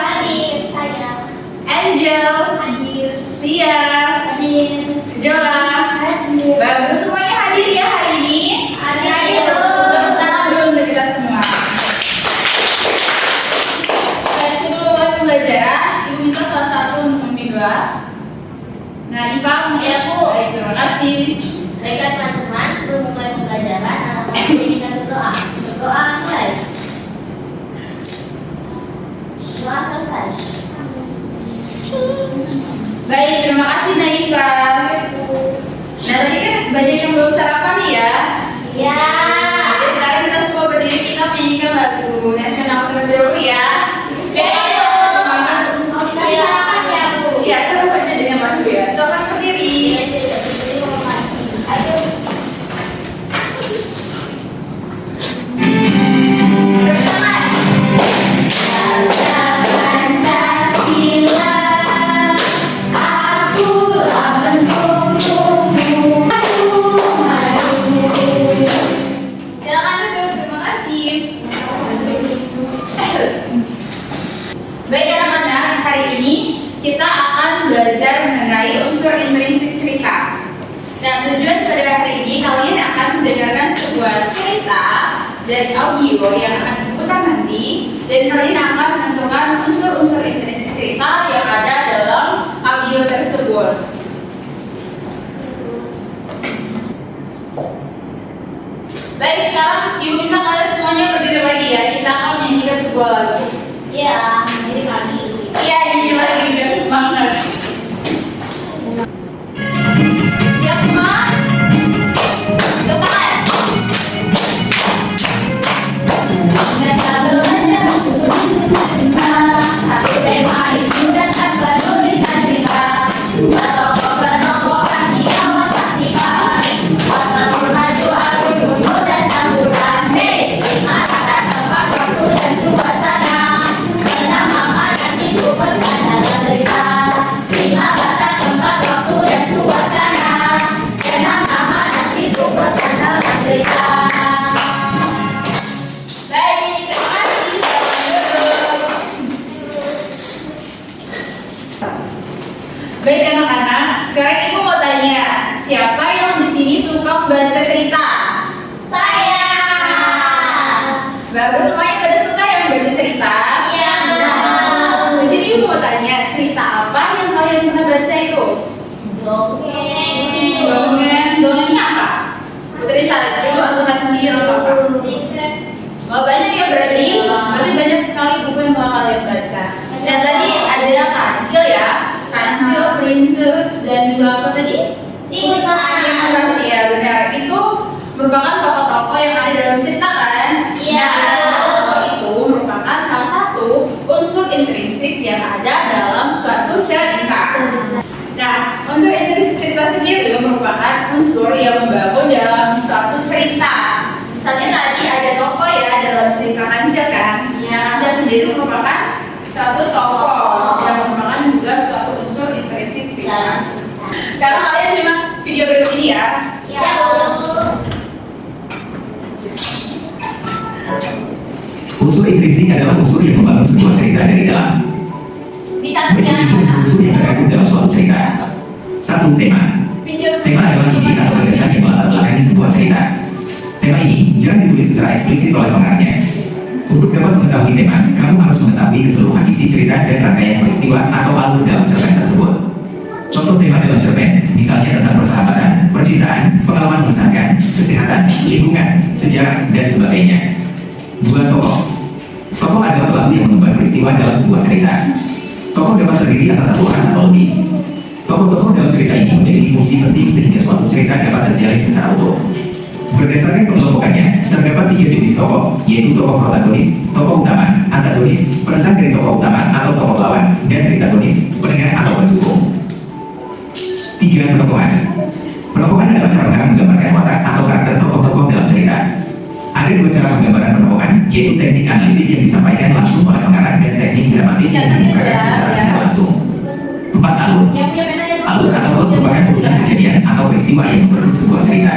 Hadir. Saya. Angel. Hadir. Lia. Hadir. Jola. Hadir. Bagus, semuanya hadir ya hari ini. Hadir. Tepuk tangan dulu untuk kita semua. Baik, sebelum mulai pembelajaran, Ibu minta salah satu untuk memilih doa. Nah, Iva, Ya, Bu. Baik, terima kasih. Baiklah teman-teman, sebelum mulai pembelajaran, anak-anak kita berdoa. Berdoa mulai. Doa selesai. Baik, terima kasih Naifa. Nah, tadi kan banyak yang belum sarapan nih ya. Ya. Oke, sekarang kita semua berdiri, kita menyanyikan lagu nasional terlebih dahulu ya. Oke, semangat. Kita sarapan ya, Bu. Iya, sarapannya dengan lagu ya. Silakan berdiri. Ayo. Pancasila, akulah pendukungmu. Silakan duduk, terima kasih. Baik anak-anak, hari ini kita akan belajar mengenai unsur intrinsik cerita. Nah, tujuan pada hari ini kalian akan mendengarkan sebuah cerita dari audio yang akan diputar nanti, dan kalian akan menentukan unsur-unsur intrinsik cerita yang ada dalam audio tersebut. Baik, sekarang Ibu minta kalian semuanya berdiri lagi ya. Kita akan menyanyikan sebuah lagu. Ya, jadi pagi. Iya, ini lagi biar semangat. Siap semua? Tepuk tangan. Dan belajar cerita, aku tema itu dan tanpa tulisan cerita. Dua tokoh bernobokan di awal pasipan. Warna maju aku mundur dan campuran. Hei, arahkan tempat waktu dan suasana. Bernama mana itu pesan dalam cerita. Lima kata tempat waktu dan suasana. Bernama mana itu pesan dalam cerita. Baik, terima kasih. Selamat duduk. Baik anak-anak, sekarang Ibu mau tanya, siapa yang di sini suka membaca cerita? Saya. Bagus, semuanya pada suka yang membaca cerita? Iya. Di sini Ibu mau tanya, cerita apa yang kalian pernah baca itu? Dongeng. Dongengnya apa? Putri Salju atau Kancil atau apa? Oh, banyak ya berarti banyak sekali buku yang telah kalian baca. Dan tadi ada Kancil ya, Kancil, Princess, dan juga apa tadi? Animasi ya, benar. Itu merupakan tokoh-tokoh yang ada dalam cerita kan? Iya. Nah, tokoh itu merupakan salah satu unsur intrinsik yang ada dalam suatu cerita. Nah, unsur intrinsik cerita sendiri merupakan unsur yang membangun dalam suatu cerita. Misalnya tadi ada tokoh ya dalam cerita Kancil kan? Iya. Kancil sendiri merupakan suatu tokoh yang merupakan juga suatu unsur intrinsik cerita. Sekarang kalian simak video berikut ini ya. Ya. Unsur intrinsik adalah unsur yang membangun sebuah cerita dari dalam. Dicatat ya. Berikut unsur-unsur yang terkandung dalam suatu cerita. Satu, tema. Video Tema adalah ide atau gagasan yang melatar belakangi sebuah cerita. Tema ini jarang ditulis secara eksplisit oleh pengarangnya. Untuk dapat mengetahui tema, kamu harus mengetahui keseluruhan isi cerita dan rangkaian peristiwa atau alur dalam cerpen tersebut. Contoh tema dalam cerpen, misalnya tentang persahabatan, percintaan, pengalaman mengesankan, kesehatan, lingkungan, sejarah, dan sebagainya. Dua, tokoh. Tokoh adalah pelaku yang mengemban peristiwa dalam sebuah cerita. Tokoh dapat terdiri atas satu orang atau lebih. Tokoh-tokoh dalam cerita ini memiliki fungsi penting sehingga suatu cerita dapat terjalin secara utuh. Berdasarkan pengelompokannya, terdapat tiga jenis tokoh, yaitu tokoh protagonis, tokoh utama, antagonis, penentang dari tokoh utama atau tokoh lawan, dan tritagonis, penengah atau pendukung. Tiga, penokohan. Penokohan adalah cara menggambarkan watak atau karakter tokoh-tokoh dalam cerita. Ada dua cara penggambaran penokohan, yaitu teknik analitik yang disampaikan langsung oleh pengarang dan teknik dramatik yang dikemukakan secara tidak langsung. 4, alur. Alur atau plot merupakan urutan kejadian atau peristiwa yang membentuk sebuah cerita.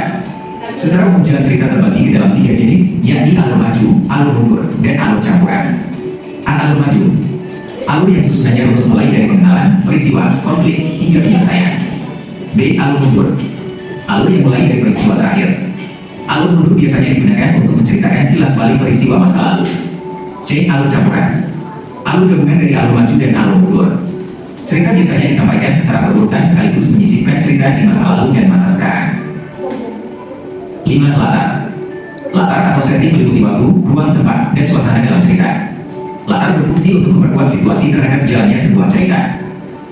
Secara umum jalan cerita terbagi ke dalam tiga jenis, yakni alur maju, alur mundur, dan alur campuran. Alur maju. Alur yang susunannya untuk mulai dari pengenalan, peristiwa, konflik, hingga penyelesaian. B. Alur mundur. Alur yang mulai dari peristiwa terakhir. Alur mundur biasanya digunakan untuk menceritakan kilas balik peristiwa masa lalu. C. Alur campuran. Alur gabungan dari alur maju dan alur mundur. Cerita biasanya disampaikan secara berurutan sekaligus menyisipkan cerita di masa lalu dan masa sekarang. 5. Latar. Latar atau setting meliputi waktu, ruang, tempat, dan suasana dalam cerita. Latar berfungsi untuk memperkuat situasi terhadap jalannya sebuah cerita.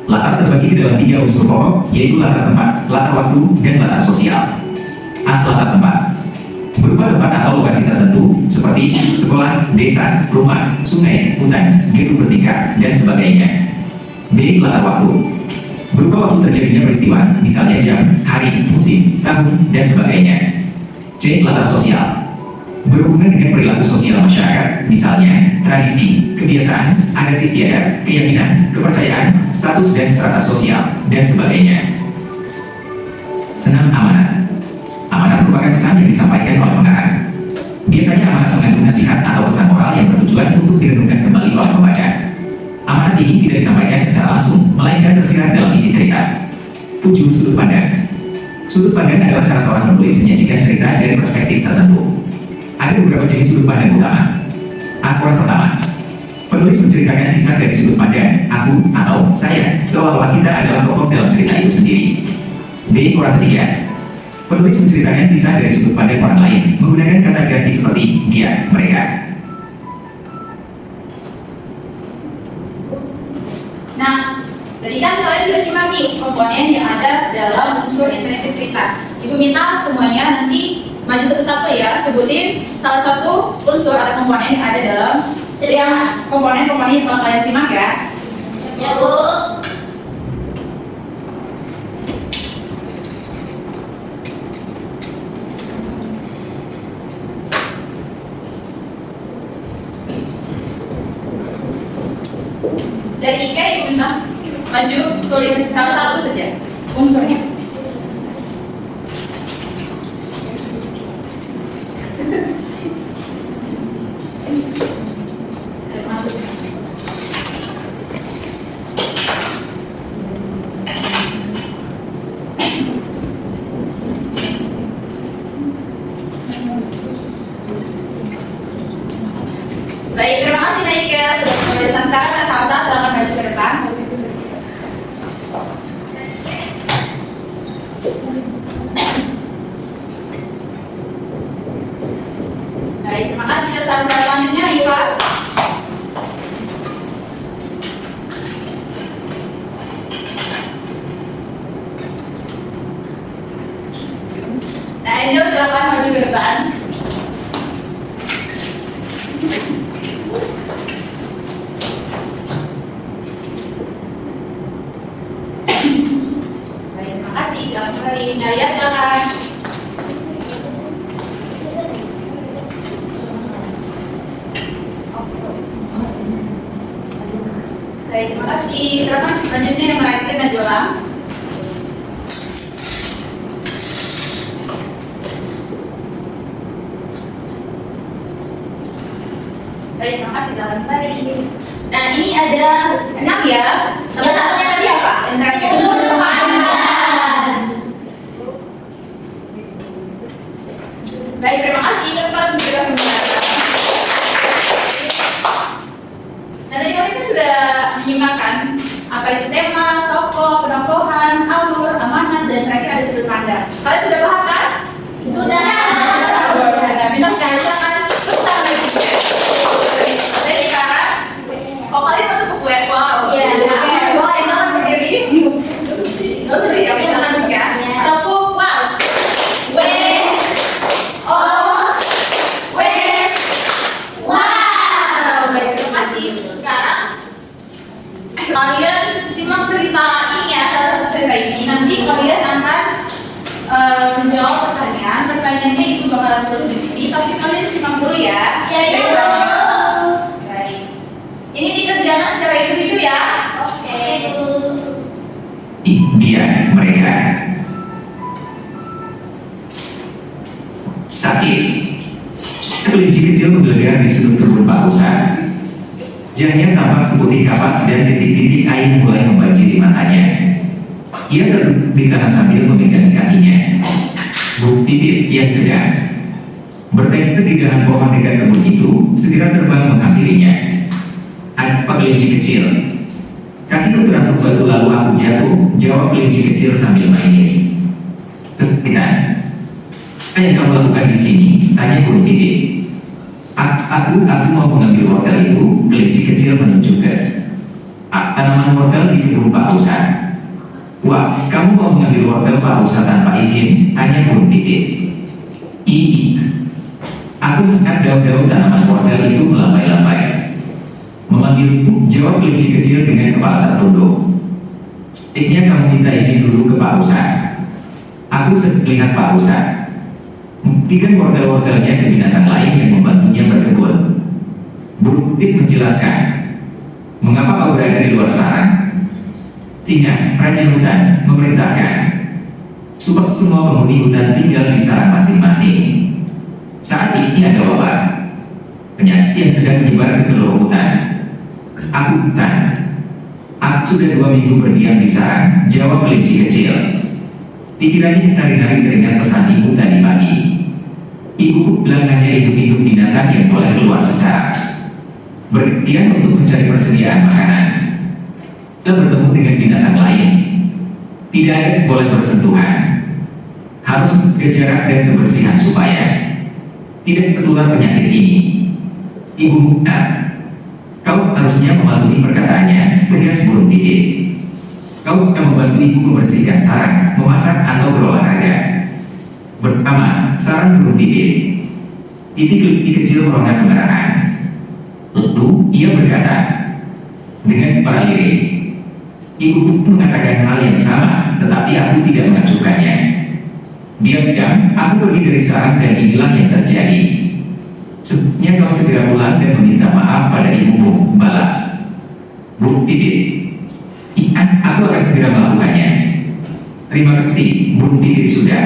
Latar terbagi ke dalam 3 unsur pokok, yaitu latar tempat, latar waktu, dan latar sosial. A. Latar tempat. Berupa tempat atau lokasi tertentu, seperti sekolah, desa, rumah, sungai, hutan, gedung bertingkat, dan sebagainya. B. Latar waktu. Berupa waktu terjadinya peristiwa, misalnya jam, hari, musim, tahun, dan sebagainya. C. Latar sosial. Berhubungan dengan perilaku sosial masyarakat, misalnya tradisi, kebiasaan, adat istiadat, keyakinan, kepercayaan, status dan strata sosial, dan sebagainya. 6. Amanat. Amanat merupakan pesan yang disampaikan oleh pengarang. Biasanya amanat mengandung nasihat atau pesan moral yang bertujuan untuk direnungkan kembali oleh pembaca. Amanat ini tidak disampaikan secara langsung, melainkan tersirat dalam isi cerita. 7. Sudut pandang. Sudut pandang adalah cara seorang penulis menyajikan cerita dari perspektif tertentu. Ada beberapa jenis sudut pandang utama. A. Orang pertama. Penulis menceritakan kisah dari sudut pandang aku atau saya, seolah-olah kita adalah tokoh dalam cerita itu sendiri. B. Orang ketiga. Penulis menceritakan kisah dari sudut pandang orang lain, menggunakan kata ganti seperti dia, mereka. Nah, tadi kan kalian sudah simak nih komponen yang ada dalam unsur intrinsik cerita. Ibu minta semuanya nanti maju satu-satu ya, sebutin salah satu unsur atau komponen yang ada dalam yang komponen-komponen yang bakal kalian simak ya. Ya Bu. Dari Ika ibu minta maju tulis salah satu saja unsurnya. Baik, terima kasih Naika sudah menjelaskan. Sekarang Kak Salsa silakan maju ke depan. Baik, terima kasih Kak Salsa. Selanjutnya Iwa. Nah, Ezio silakan maju ke depan. Naya silakan. Baik, terima kasih. Silakan selanjutnya yang melanjutkan Najwa. Baik, terima kasih. Silakan kembali. Nah, ini ada 6 ya. Salah satunya tadi apa? Yang terakhir. Baik, terima kasih. Kita segera semua. Nah, tadi kita sudah menyimakkan apa itu tema, tokoh, penokohan, alur, amanat, dan terakhir ada sudut pandang. Kalian sudah paham kan? Sudah. Minta silakan terus lagi. Jadi sekarang, kalian mau buku ya? Wow. Iya. Oke, boleh selamat berdiri. Nggak usah berdiri, tapi silakan duduk ya. Tepuk wow. Kalian simak cerita ini ya, salah satu cerita ini. Nanti kalian akan menjawab pertanyaan. Pertanyaannya itu bakalan tulis di sini, tapi kalian simak dulu ya. Ya, ya. Baik. Ini dikerjakan secara individu ya. Oke. Dia, mereka. Sakit. Kelinci kecil menggelegar di sudut kebun Pak Ustaz. Wajahnya tampak seputih kapas dan titik-titik air mulai membanjiri matanya. Ia terduduk di tanah sambil memegang kakinya. Bu Titit yang sedang bertengger di dahan pohon dekat kebun itu segera terbang menghampirinya. Apa kelinci kecil? Kakiku teratuk batu lalu aku jatuh, jawab kelinci kecil sambil menangis. Kesakitan. Apa yang kamu lakukan di sini? Tanya Bu Titit. Aku mau mengambil wortel itu, kelinci kecil menunjuk ke tanaman wortel di kebun Pak Ustad. Wah, kamu mau mengambil wortel Pak Ustad tanpa izin? Tanya Bu Titit. Iya. Aku melihat daun-daun tanaman wortel itu melambai-lambai. Memanggilku, jawab kelinci kecil dengan kepala tertunduk. Sebaiknya kamu minta izin dulu ke Pak Ustad. Aku melihat Pak Ustad memberikan wortel-wortelnya ke binatang lain yang membantunya berkebun. Bu Titit menjelaskan, mengapa kau berada di luar sarang? Singa, raja hutan, memerintahkan supaya semua penghuni hutan tinggal di sarang masing-masing. Saat ini ada wabah penyakit yang sedang menyebar ke seluruh hutan. Aku sudah 2 minggu berdiam di sarang, jawab kelinci kecil. Pikirannya tari-nari teringat pesan ibu tadi pagi. Ibu bilang hanya induk-induk binatang yang boleh keluar secara bergantian untuk mencari persediaan makanan. Kita bertemu dengan binatang lain. Tidak ada yang boleh bersentuhan. Harus menjaga jarak dan kebersihan supaya tidak tertular penyakit ini. Ibu benar. Kau harusnya mematuhi perkataannya, tegas Bu Titit. Kau akan membantu ibu membersihkan sarang, memasak atau berolahraga. Pertama, sarang Bu Titit. Titik kecil merongak kemarahan. Lalu ia berkata dengan kepala lirik, ibuku mengatakan hal yang sama, tetapi aku tidak mengacuhkannya. Diam-diam, aku pergi dari sarang dan inilah yang terjadi. Sebaiknya kau segera pulang dan meminta maaf pada ibumu, balas Bu Titit. Iya, aku akan segera melakukannya. Terima kasih, Bu Titit sudah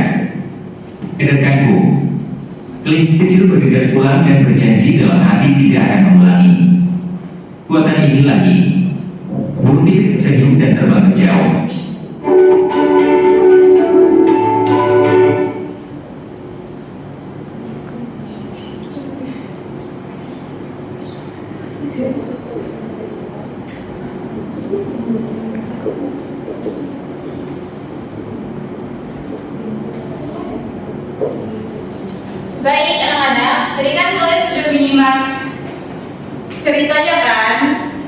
edarkanku. Kelinci kecil bergegas pulang dan berjanji dalam hati tidak akan mengulangi buatan ini lagi. Bu Titit senyum dan terbang menjauh. Baik anak-anak, tadi kan kalian sudah menyimak ceritanya kan?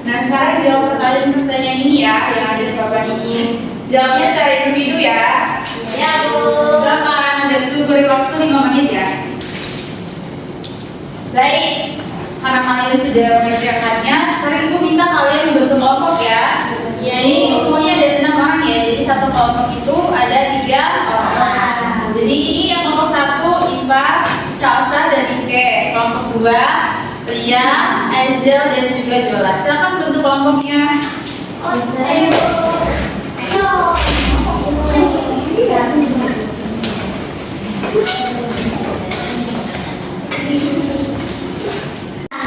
Nah sekarang jawab pertanyaan ini ya, yang ada di papan ini. Jawabnya secara individu ya. Ya Bu. Silakan, dan dulu beri waktu 5 menit ya. Baik, karena kalian sudah mengerjakannya, sekarang Ibu minta kalian membentuk kelompok ya. Ini semuanya ada 6 orang ya, jadi satu kelompok itu ada 3 orang. Jadi ini yang kelompok 1 IPA, Salsa dan Ike. Kelompok 2 Lia, Angel dan juga Jola. Silakan bentuk kelompoknya.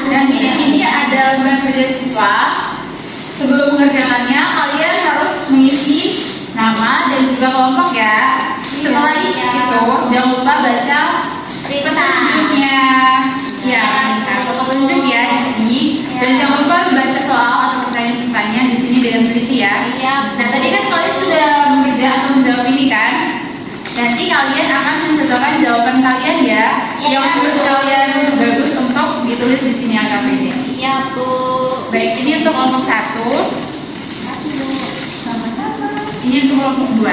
Nanti di sini ada lembar kerja siswa. Sebelum mengerjakannya, kalian harus mengisi nama dan juga kelompok ya. Setelah isi itu, jangan lupa baca petunjuknya. Ya, petunjuk ya di sini. Dan jangan lupa baca soal atau pertanyaan-pertanyaan di sini dengan teliti ya. Nah, tadi kan kalian sudah mengerjakan atau menjawab ini kan? Nanti kalian akan mencocokkan jawaban kalian ya, yang menurut kalian bagus untuk ditulis di sini angka PD. Iya Bu. Baik, ini untuk kelompok 1. Sama-sama. Ini untuk kelompok 2.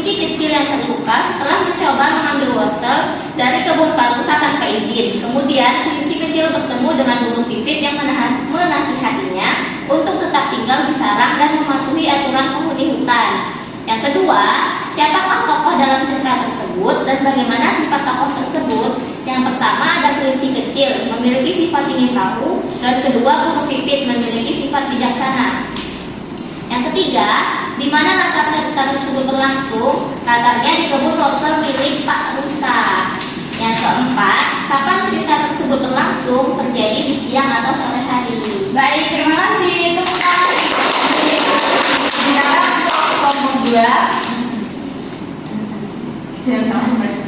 kelinci kecil yang terluka setelah mencoba mengambil wortel dari kebun Pak Rusa tanpa izin. Kemudian kelinci kecil bertemu dengan burung pipit yang menasihatinya untuk tetap tinggal di sarang dan mematuhi aturan penghuni hutan. Yang kedua, siapakah tokoh dalam cerita tersebut dan bagaimana sifat tokoh tersebut? Yang pertama ada kelinci kecil, memiliki sifat ingin tahu, dan kedua burung pipit memiliki sifat bijaksana. Yang ketiga, di mana latar cerita tersebut berlangsung? Latarnya di kebun wortel milik Pak Rusa. Yang keempat, kapan cerita tersebut berlangsung? Terjadi di siang atau sore hari. Baik, terima kasih. Tepuk tangan. Sekarang kelompok 2. Jangan langsung guys.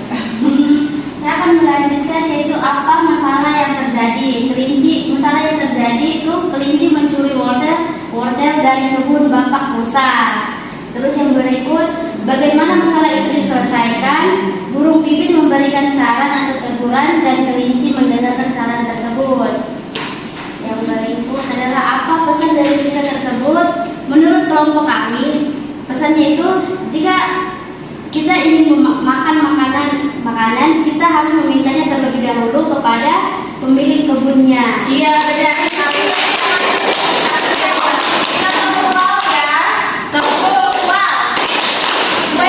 Saya akan melanjutkan yaitu apa masalah yang terjadi. Masalah yang terjadi itu kelinci mencuri wortel dari kebun Bapak Rusa. Terus yang berikut, bagaimana masalah itu diselesaikan? Burung pipit memberikan saran atau teguran dan kelinci mendengarkan saran tersebut. Yang berikut adalah apa pesan dari cerita tersebut? Menurut kelompok kami, pesannya itu jika kita ingin makan makanan, kita harus memintanya terlebih dahulu kepada pemilik kebunnya. Iya, benar sekali. Kita tepuk wow ya. Tepuk wow. W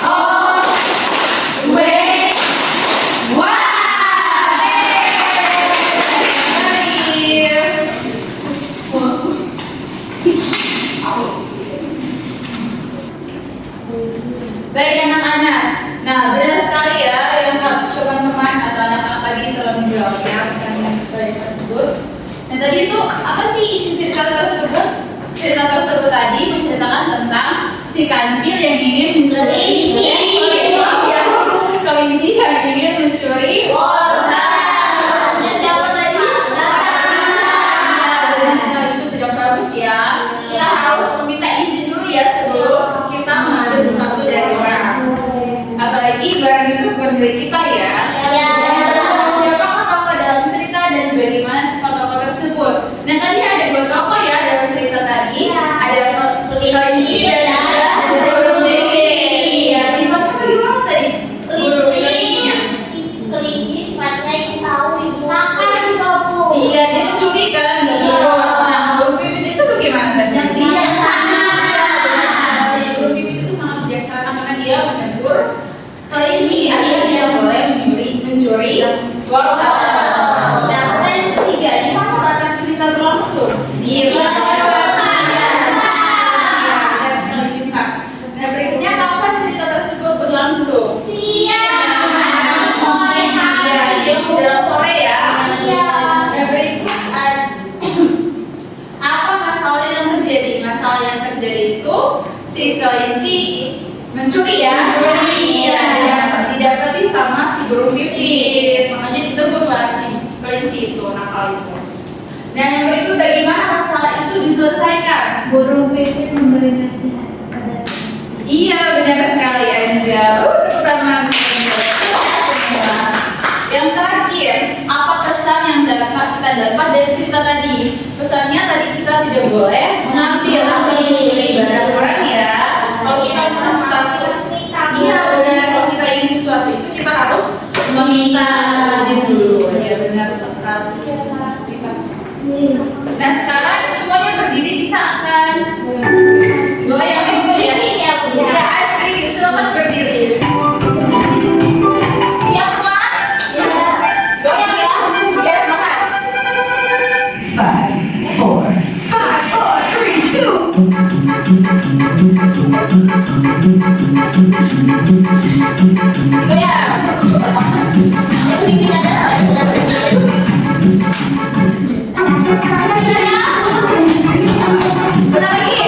O W wow. Baik anak-anak. Nah, benar sekali ya yang teman-teman atau anak-anak tadi telah menjawabnya pertanyaan tersebut. Nah, tadi itu apa sih isi cerita tersebut? Cerita tersebut tadi menceritakan tentang si kancil yang ingin mencuri kelinci yang ingin mencuri wortel. Maksudnya siapa tadi? Benar sekali, itu tidak bagus ya. Kita harus meminta izin dulu ya sebelum kita mengambil sesuatu dari orang. Apalagi barang itu bukan milik kita ya. Siapakah tokoh dalam cerita dan bagaimana sifat tokoh tersebut? Nah, tadi ada 2 tokoh ya dalam cerita tadi. Ada kelinci dan ada burung pipit. Ya, sifat bagaimana tadi? Kelinci. Kelinci sifatnya ingin tahu makan tofu. Iya, dia mencuri kan. Nah, burung pipit itu bagaimana tadi? Bijaksana. Burung pipit itu sangat bijaksana karena dia menegur kelinci alias dia boleh mencuri wortel. Nah, pertanyaan ketiga, di mana latar cerita berlangsung? Di Nah, berikutnya kapan cerita tersebut berlangsung? Siang. Sore hari. Ya, siang menjelang sore ya. Iya. Nah, berikut apa masalah yang terjadi? Masalah yang terjadi itu si kelinci mencuri ya. Iya, didapati sama si burung pipit. Makanya ditegurlah si kelinci itu, nakal itu. Dan yang berikut, bagaimana masalah itu diselesaikan? Burung pipit memberi nasihat pada Iya, benar sekali Angel. Tepuk tangan. Yang terakhir, apa pesan yang dapat kita dapat dari cerita tadi? Pesannya tadi kita tidak boleh mengambil atau mencuri barang orang ya. Kalau kita minta sesuatu, iya benar. Kalau kita ingin sesuatu itu kita harus meminta izin dulu. Ya benar sekali. Nah, sekarang semuanya berdiri, kita akan goyang berdiri ya. Ya, berdiri. Silakan berdiri. Siap semua? Ya. Goyang ya. Ya, semangat. 5, 4, 3, 2. Goyang. Itu pimpin ada. Bentar lagi.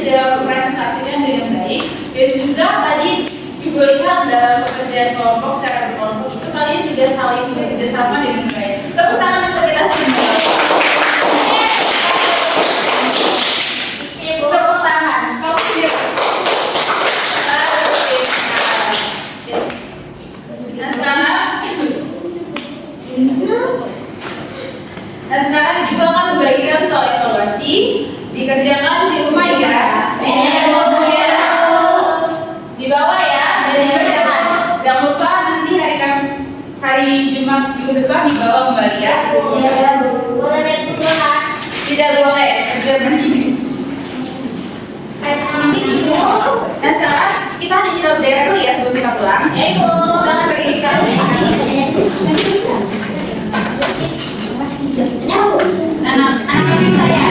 sudah mempresentasikan dengan baik, dan juga tadi Ibu lihat dalam pekerjaan kelompok secara berkelompok itu kalian juga saling bekerjasama dengan baik. Tepuk tangan untuk kita semua. Tepuk tangan. Kamu siap? Yes. Nah sekarang Ibu akan membagikan soal evaluasi dikerjakan di rumah ya. Di bawah ya dan dikerjakan. Jangan lupa nanti hari Jumat minggu depan dibawa kembali ya. Tidak boleh kerja berdiri. Nah sekarang kita hanya daerah dulu ya sebelum kita pulang. Silakan pergi ke anak saya.